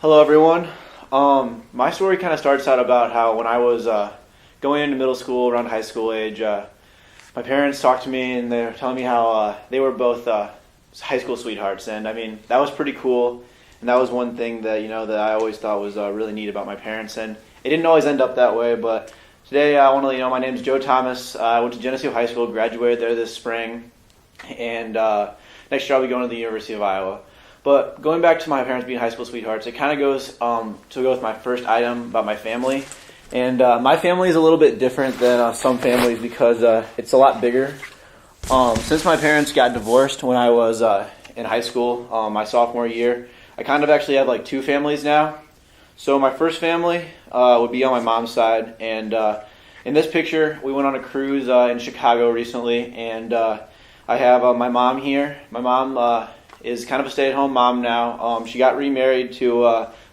Hello, everyone. My story kind of starts out about how when I was going into middle school, around high school age, my parents talked to me and they were telling me how they were both high school sweethearts, and I mean that was pretty cool. And that was one thing that that I always thought was really neat about my parents, and it didn't always end up that way. But today I want to let you know my name is Joe Thomas. I went to Geneseo High School, graduated there this spring, and next year I'll be going to the University of Iowa. But going back to my parents being high school sweethearts, it kind of goes to go with my first item about my family. And my family is a little bit different than some families because it's a lot bigger. Since my parents got divorced when I was in high school, my sophomore year, I kind of actually have like two families now. So my first family would be on my mom's side. And in this picture, we went on a cruise in Chicago recently. And I have my mom here. My mom is kind of a stay-at-home mom now. She got remarried to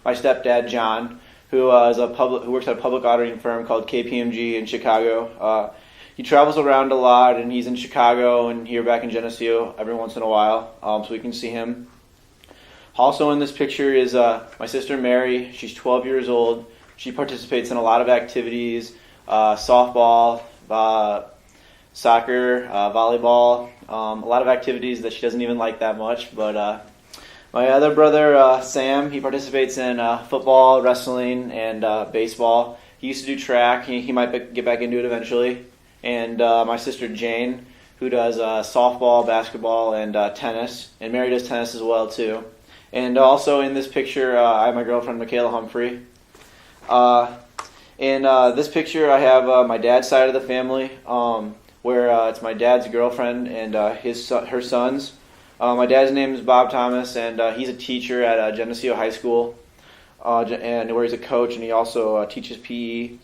my stepdad, John, who works at a public auditing firm called KPMG in Chicago. He travels around a lot, and he's in Chicago and here back in Geneseo every once in a while, so we can see him. Also in this picture is my sister Mary. She's 12 years old. She participates in a lot of activities, softball, soccer, volleyball, a lot of activities that she doesn't even like that much. But my other brother, Sam, he participates in football, wrestling, and baseball. He used to do track. He might get back into it eventually. And my sister Jane, who does softball, basketball, and tennis. And Mary does tennis as well, too. And also in this picture, I have my girlfriend, Michaela Humphrey. In this picture, I have my dad's side of the family, where it's my dad's girlfriend and her sons. My dad's name is Bob Thomas, and he's a teacher at Geneseo High School, and where he's a coach, and he also teaches PE.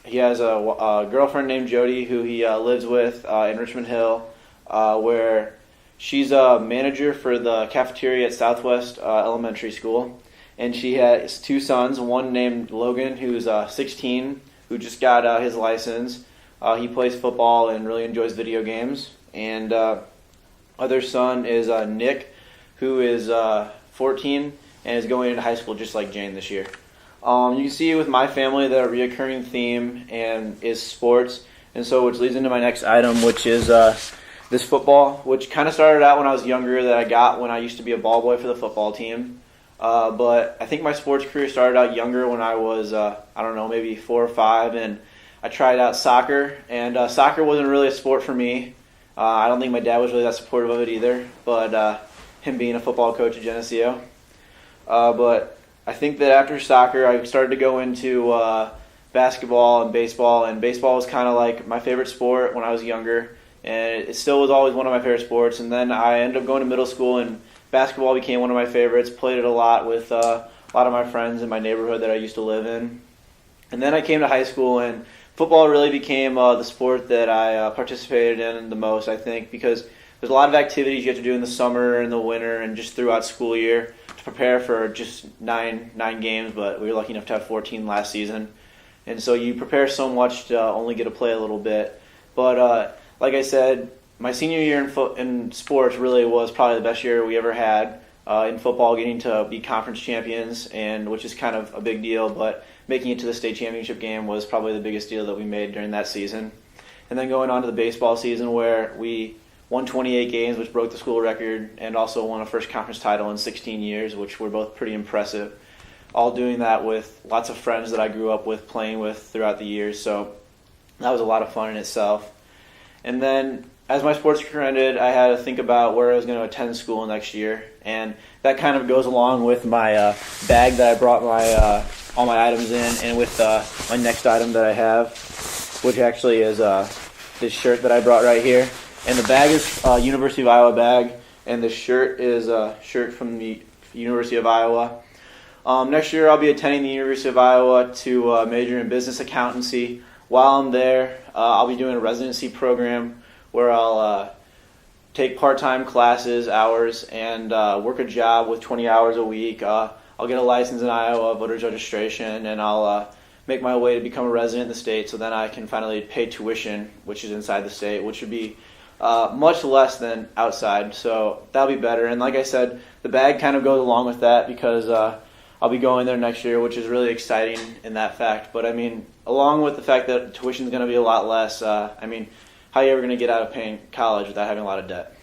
He has a girlfriend named Jody who he lives with in Richmond Hill, where she's a manager for the cafeteria at Southwest Elementary School. And she has two sons, one named Logan, who's 16, who just got his license. He plays football and really enjoys video games. And other son is Nick, who is 14 and is going into high school just like Jane this year. You can see with my family that a reoccurring theme is sports. And so which leads into my next item, which is this football, which kind of started out when I was younger, that I got when I used to be a ball boy for the football team. But I think my sports career started out younger when I was, maybe 4 or 5, and I tried out soccer, and soccer wasn't really a sport for me. I don't think my dad was really that supportive of it either, but him being a football coach at Geneseo. But I think that after soccer, I started to go into basketball and baseball was kind of like my favorite sport when I was younger, and it still was always one of my favorite sports. And then I ended up going to middle school, and basketball became one of my favorites. Played it a lot with a lot of my friends in my neighborhood that I used to live in. And then I came to high school, and football really became the sport that I participated in the most, I think, because there's a lot of activities you have to do in the summer and the winter and just throughout school year to prepare for just nine games, but we were lucky enough to have 14 last season. And so you prepare so much to only get to play a little bit. But like I said, my senior year in sports really was probably the best year we ever had. In football, getting to be conference champions, and which is kind of a big deal, but making it to the state championship game was probably the biggest deal that we made during that season. And then going on to the baseball season, where we won 28 games, which broke the school record, and also won a first conference title in 16 years, which were both pretty impressive. All doing that with lots of friends that I grew up with, playing with throughout the years, so that was a lot of fun in itself. And then as my sports career ended, I had to think about where I was going to attend school next year, and that kind of goes along with my bag that I brought all my items in, and with my next item that I have, which actually is this shirt that I brought right here. And the bag is a University of Iowa bag, and the shirt is a shirt from the University of Iowa. Next year I'll be attending the University of Iowa to major in business accountancy. While I'm there, I'll be doing a residency program where I'll take part-time classes, hours, and work a job with 20 hours a week. I'll get a license in Iowa, voter's registration, and I'll make my way to become a resident in the state, so then I can finally pay tuition, which is inside the state, which would be much less than outside, so that'll be better. And like I said, the bag kind of goes along with that because I'll be going there next year, which is really exciting in that fact. But I mean, along with the fact that tuition is going to be a lot less, I mean, how are you ever going to get out of paying college without having a lot of debt?